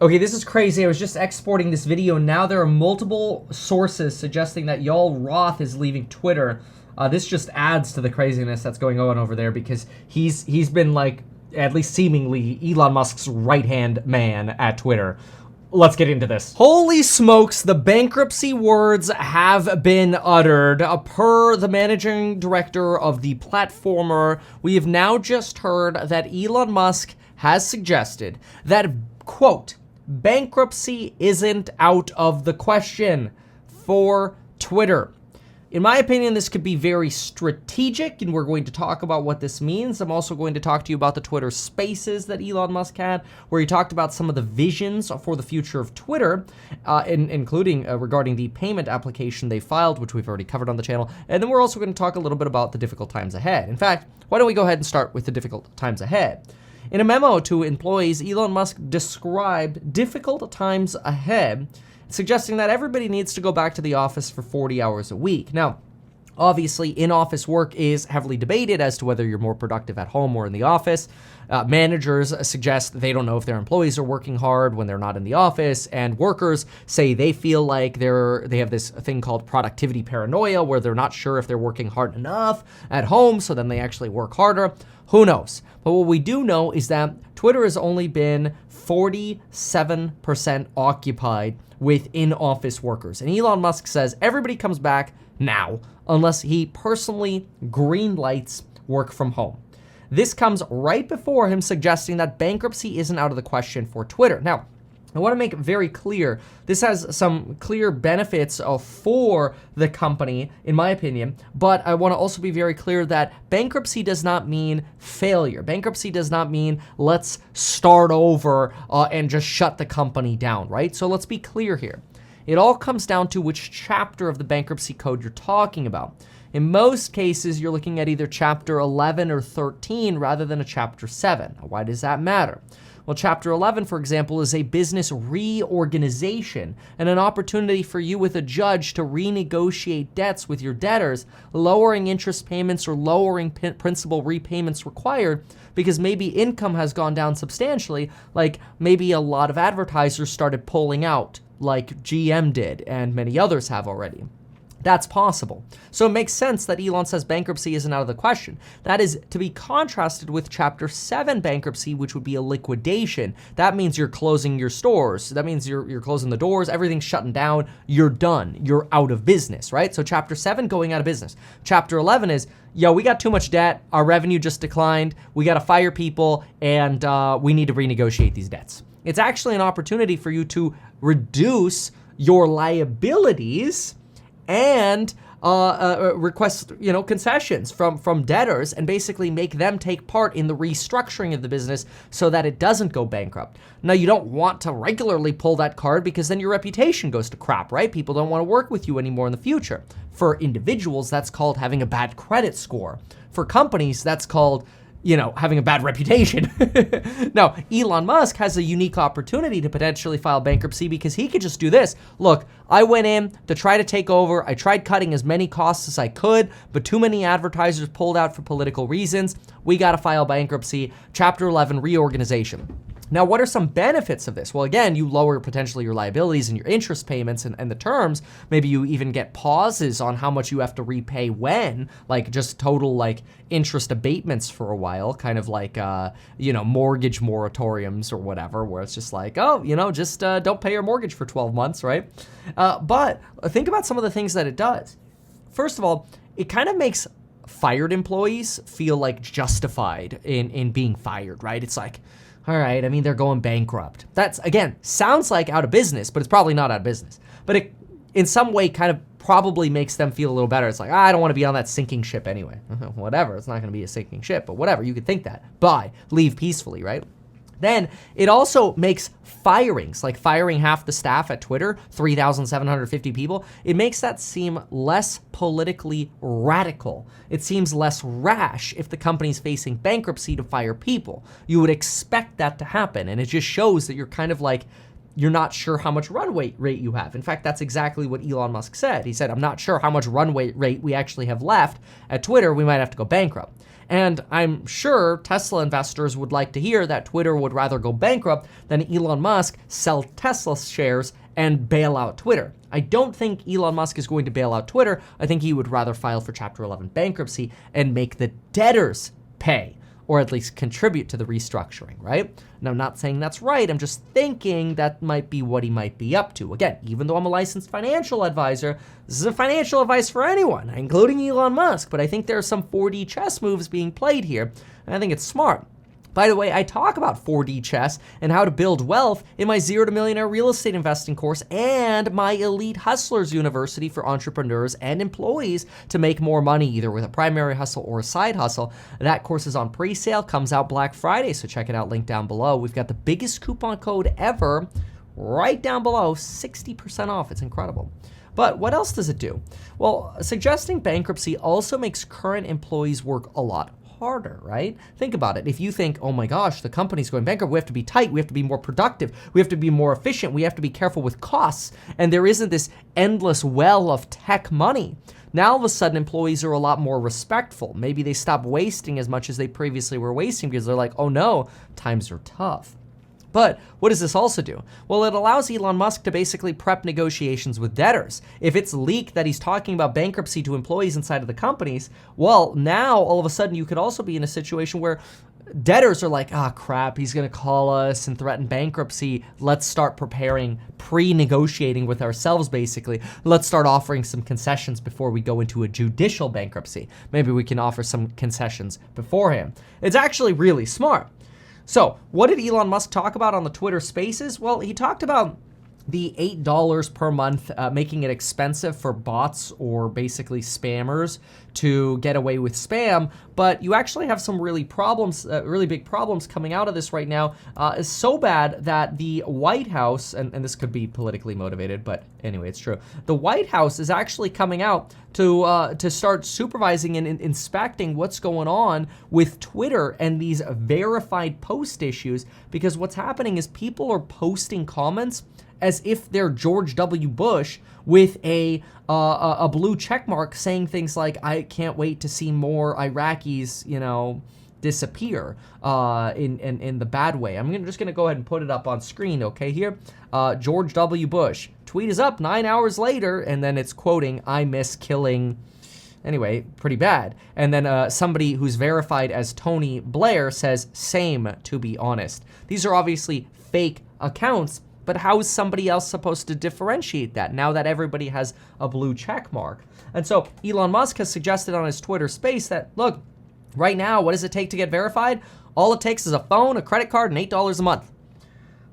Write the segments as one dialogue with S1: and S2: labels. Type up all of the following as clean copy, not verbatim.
S1: Okay, this is crazy. I was just exporting this video. Now there are multiple sources suggesting that Yoel Roth is leaving Twitter. This just adds to the craziness that's going on over there because he's been like, at least seemingly, Elon Musk's right-hand man at Twitter. Let's get into this. Holy smokes, the bankruptcy words have been uttered. Per the managing director of the platformer, we have now just heard that Elon Musk has suggested that, quote, bankruptcy isn't out of the question for Twitter. In my opinion, this could be very strategic, and we're going to talk about what this means. I'm also going to talk to you about the Twitter Spaces that Elon Musk had, where he talked about some of the visions for the future of Twitter, including regarding the payment application they filed, which we've already covered on the channel. And then we're also going to talk a little bit about the difficult times ahead. In fact, why don't we go ahead and start with the difficult times ahead? In a memo to employees, Elon Musk described difficult times ahead, suggesting that everybody needs to go back to the office for 40 hours a week. Now, obviously, in-office work is heavily debated as to whether you're more productive at home or in the office. Managers suggest they don't know if their employees are working hard when they're not in the office, and workers say they feel like they have this thing called productivity paranoia, where they're not sure if they're working hard enough at home, so then they actually work harder. Who knows? But what we do know is that Twitter has only been 47% occupied with in-office workers. And Elon Musk says everybody comes back now unless he personally greenlights work from home. This comes right before him suggesting that bankruptcy isn't out of the question for Twitter. Now, I want to make it very clear, this has some clear benefits for the company, in my opinion, but I want to also be very clear that bankruptcy does not mean failure. Bankruptcy does not mean let's start over and just shut the company down, right? So let's be clear here. It all comes down to which chapter of the bankruptcy code you're talking about. In most cases, you're looking at either chapter 11 or 13 rather than a chapter 7. Now, why does that matter? Well, Chapter 11, for example, is a business reorganization and an opportunity for you with a judge to renegotiate debts with your debtors, lowering interest payments or lowering principal repayments required because maybe income has gone down substantially, like maybe a lot of advertisers started pulling out, like GM did and many others have already. That's possible. So it makes sense that Elon says bankruptcy isn't out of the question. That is to be contrasted with Chapter 7 bankruptcy, which would be a liquidation. That means you're closing your stores. That means you're closing the doors. Everything's shutting down. You're done. You're out of business, right? So Chapter 7, going out of business. Chapter 11 is, yo, we got too much debt. Our revenue just declined. We got to fire people, and we need to renegotiate these debts. It's actually an opportunity for you to reduce your liabilities and request, concessions from debtors and basically make them take part in the restructuring of the business so that it doesn't go bankrupt. Now, you don't want to regularly pull that card because then your reputation goes to crap, right? People don't want to work with you anymore in the future. For individuals, that's called having a bad credit score. For companies, that's called having a bad reputation. Now, Elon Musk has a unique opportunity to potentially file bankruptcy because he could just do this. Look, I went in to try to take over. I tried cutting as many costs as I could, but too many advertisers pulled out for political reasons. We got to file bankruptcy. Chapter 11, reorganization. Now, what are some benefits of this? Well, again, you lower potentially your liabilities and your interest payments and the terms. Maybe you even get pauses on how much you have to repay when, like just total interest abatements for a while, kind of like, mortgage moratoriums or whatever, where it's just like, just don't pay your mortgage for 12 months, right? But think about some of the things that it does. First of all, it kind of makes fired employees feel like justified in being fired, right? It's like, all right, I mean, they're going bankrupt. That's, again, sounds like out of business, but it's probably not out of business. But it, in some way, kind of probably makes them feel a little better. It's like, I don't want to be on that sinking ship anyway. Whatever, it's not going to be a sinking ship, but whatever, you could think that. Bye, leave peacefully, right? Then it also makes firings, like firing half the staff at Twitter, 3,750 people, it makes that seem less politically radical. It seems less rash if the company's facing bankruptcy to fire people. You would expect that to happen, and it just shows that you're kind of like, you're not sure how much runway rate you have. In fact, that's exactly what Elon Musk said. He said, I'm not sure how much runway rate we actually have left at Twitter. We might have to go bankrupt. And I'm sure Tesla investors would like to hear that Twitter would rather go bankrupt than Elon Musk sell Tesla shares and bail out Twitter. I don't think Elon Musk is going to bail out Twitter. I think he would rather file for Chapter 11 bankruptcy and make the debtors pay, or at least contribute to the restructuring, right? Now, I'm not saying that's right. I'm just thinking that might be what he might be up to. Again, even though I'm a licensed financial advisor, this is a financial advice for anyone, including Elon Musk. But I think there are some 4D chess moves being played here, and I think it's smart. By the way, I talk about 4D chess and how to build wealth in my Zero to Millionaire real estate investing course and my Elite Hustlers University for entrepreneurs and employees to make more money, either with a primary hustle or a side hustle. That course is on pre-sale, comes out Black Friday, so check it out, link down below. We've got the biggest coupon code ever right down below, 60% off. It's incredible. But what else does it do? Well, suggesting bankruptcy also makes current employees work a lot harder, right? Think about it. If you think, oh my gosh, the company's going bankrupt, we have to be tight, we have to be more productive, we have to be more efficient, we have to be careful with costs, and there isn't this endless well of tech money. Now all of a sudden employees are a lot more respectful. Maybe they stop wasting as much as they previously were wasting because they're like, oh no, times are tough. But what does this also do? Well, it allows Elon Musk to basically prep negotiations with debtors. If it's leaked that he's talking about bankruptcy to employees inside of the companies, well, now all of a sudden you could also be in a situation where debtors are like, ah, crap, he's going to call us and threaten bankruptcy. Let's start preparing, pre-negotiating with ourselves, basically. Let's start offering some concessions before we go into a judicial bankruptcy. Maybe we can offer some concessions beforehand. It's actually really smart. So what did Elon Musk talk about on the Twitter Spaces? Well, he talked about the $8 per month, making it expensive for bots or basically spammers to get away with spam. But you actually have some really big problems coming out of this right now. It's so bad that the White House, and this could be politically motivated, but anyway, it's true. The White House is actually coming out to start supervising and inspecting what's going on with Twitter and these verified post issues, because what's happening is people are posting comments as if they're George W. Bush with a blue check mark saying things like, I can't wait to see more Iraqis, disappear in the bad way. I'm just going to go ahead and put it up on screen, okay, here. George W. Bush. Tweet is up 9 hours later, and then it's quoting, I miss killing. Anyway, pretty bad. And then somebody who's verified as Tony Blair says, same, to be honest. These are obviously fake accounts, but how is somebody else supposed to differentiate that now that everybody has a blue check mark? And so Elon Musk has suggested on his Twitter space that, look, right now, what does it take to get verified? All it takes is a phone, a credit card, and $8 a month.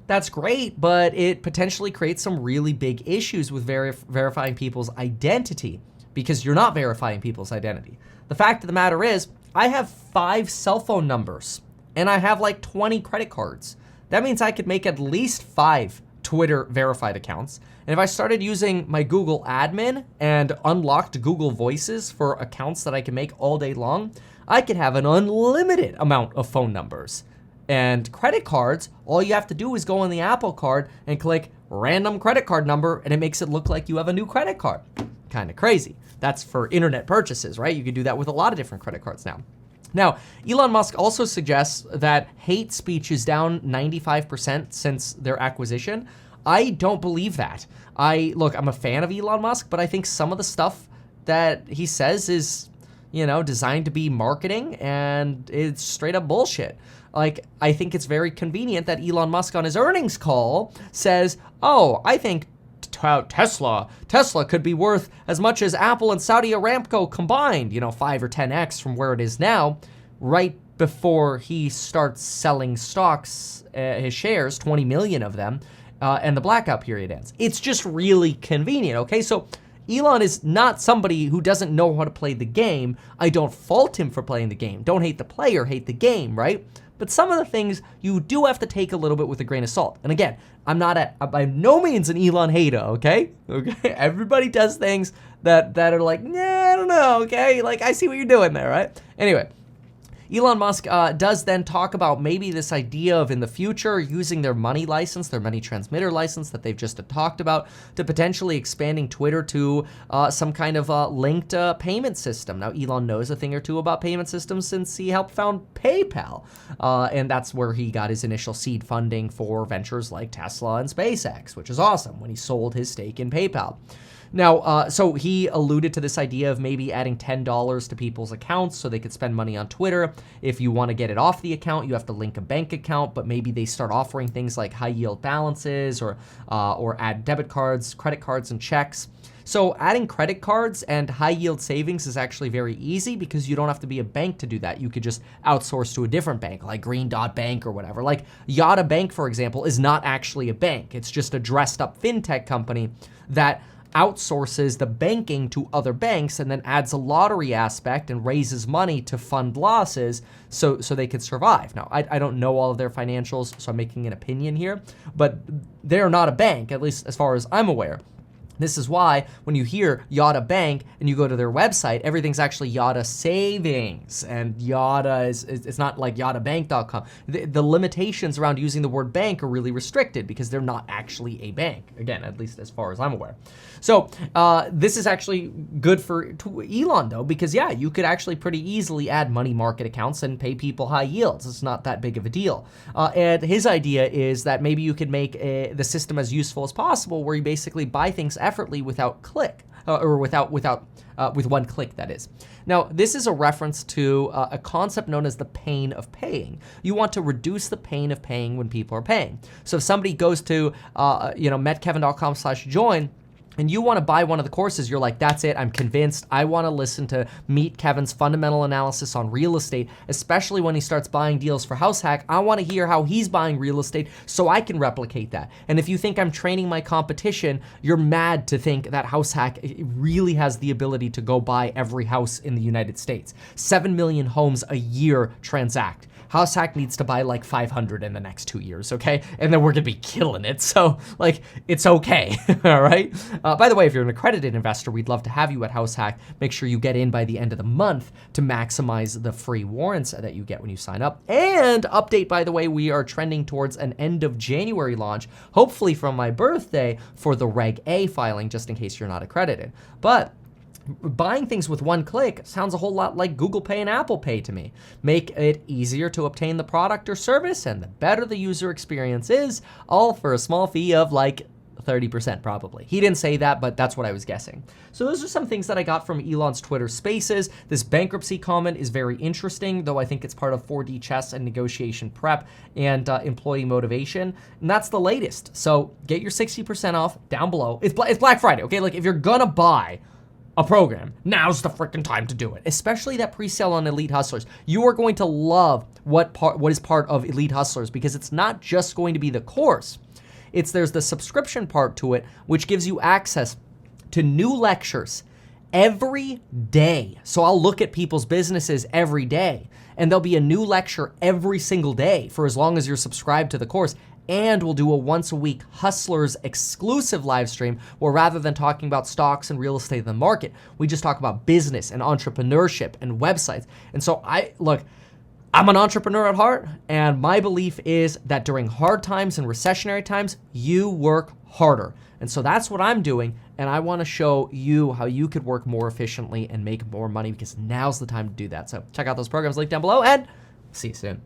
S1: That's great, but it potentially creates some really big issues with verifying people's identity, because you're not verifying people's identity. The fact of the matter is, I have 5 cell phone numbers, and I have like 20 credit cards. That means I could make at least 5 Twitter verified accounts. And if I started using my Google admin and unlocked Google Voices for accounts that I can make all day long, I could have an unlimited amount of phone numbers. And credit cards, all you have to do is go on the Apple Card and click random credit card number, and it makes it look like you have a new credit card. Kind of crazy. That's for internet purchases, right? You can do that with a lot of different credit cards now. Now, Elon Musk also suggests that hate speech is down 95% since their acquisition. I don't believe that. Look, I'm a fan of Elon Musk, but I think some of the stuff that he says is, designed to be marketing, and it's straight up bullshit. Like, I think it's very convenient that Elon Musk on his earnings call says, oh, I think Tesla could be worth as much as Apple and Saudi Aramco combined, 5 or 10x from where it is now, right before he starts selling stocks, his shares, 20 million of them, and the blackout period ends. It's just really convenient, okay? So Elon is not somebody who doesn't know how to play the game. I don't fault him for playing the game. Don't hate the player, hate the game, right? But some of the things you do have to take a little bit with a grain of salt. And again, I'm by no means an Elon hater, okay? Okay, everybody does things that are like, nah, I don't know, okay? Like, I see what you're doing there, right? Anyway, Elon Musk does then talk about maybe this idea of in the future using their money license, their money transmitter license that they've just talked about, to potentially expanding Twitter to some kind of linked payment system. Now, Elon knows a thing or two about payment systems since he helped found PayPal, and that's where he got his initial seed funding for ventures like Tesla and SpaceX, which is awesome, when he sold his stake in PayPal. Now, so he alluded to this idea of maybe adding $10 to people's accounts so they could spend money on Twitter. If you want to get it off the account, you have to link a bank account, but maybe they start offering things like high yield balances or add debit cards, credit cards, and checks. So adding credit cards and high yield savings is actually very easy because you don't have to be a bank to do that. You could just outsource to a different bank like Green Dot Bank or whatever. Like Yada Bank, for example, is not actually a bank. It's just a dressed up fintech company that outsources the banking to other banks and then adds a lottery aspect and raises money to fund losses so they can survive. Now, I don't know all of their financials, so I'm making an opinion here, but they're not a bank, at least as far as I'm aware. This is why when you hear Yada Bank and you go to their website, everything's actually Yada Savings, and Yada it's not like YadaBank.com. The limitations around using the word bank are really restricted because they're not actually a bank. Again, at least as far as I'm aware. So this is actually good for Elon though, because yeah, you could actually pretty easily add money market accounts and pay people high yields. It's not that big of a deal. And his idea is that maybe you could make the system as useful as possible, where you basically buy things effortlessly without click, or with one click, that is. Now, this is a reference to a concept known as the pain of paying. You want to reduce the pain of paying when people are paying. So if somebody goes to metkevin.com/join, and you want to buy one of the courses, you're like, that's it, I'm convinced. I want to listen to Meet Kevin's fundamental analysis on real estate, especially when he starts buying deals for House Hack. I want to hear how he's buying real estate so I can replicate that. And if you think I'm training my competition, you're mad to think that House Hack really has the ability to go buy every house in the United States. 7 million homes a year transact. House Hack needs to buy like 500 in the next 2 years, okay? And then we're gonna be killing it. So, like, it's okay, all right? By the way, if you're an accredited investor, we'd love to have you at House Hack. Make sure you get in by the end of the month to maximize the free warrants that you get when you sign up. And update, by the way, we are trending towards an end of January launch, hopefully from my birthday, for the Reg A filing, just in case you're not accredited. But buying things with one click sounds a whole lot like Google Pay and Apple Pay to me. Make it easier to obtain the product or service, and the better the user experience is, all for a small fee of like 30% probably. He didn't say that, but that's what I was guessing. So those are some things that I got from Elon's Twitter Spaces. This bankruptcy comment is very interesting, though I think it's part of 4D chess and negotiation prep and employee motivation. And that's the latest. So get your 60% off down below. It's Black Friday, okay? Like if you're gonna buy a program, now's the freaking time to do it, especially that pre-sale on Elite Hustlers. You are going to love what is part of Elite Hustlers, because it's not just going to be the course. There's the subscription part to it, which gives you access to new lectures every day. So I'll look at people's businesses every day, and there'll be a new lecture every single day for as long as you're subscribed to the course. And we'll do a once a week Hustlers exclusive live stream where, rather than talking about stocks and real estate in the market, we just talk about business and entrepreneurship and websites. And so I'm an entrepreneur at heart, and my belief is that during hard times and recessionary times, you work harder. And so that's what I'm doing, and I want to show you how you could work more efficiently and make more money, because now's the time to do that. So check out those programs linked down below, and see you soon.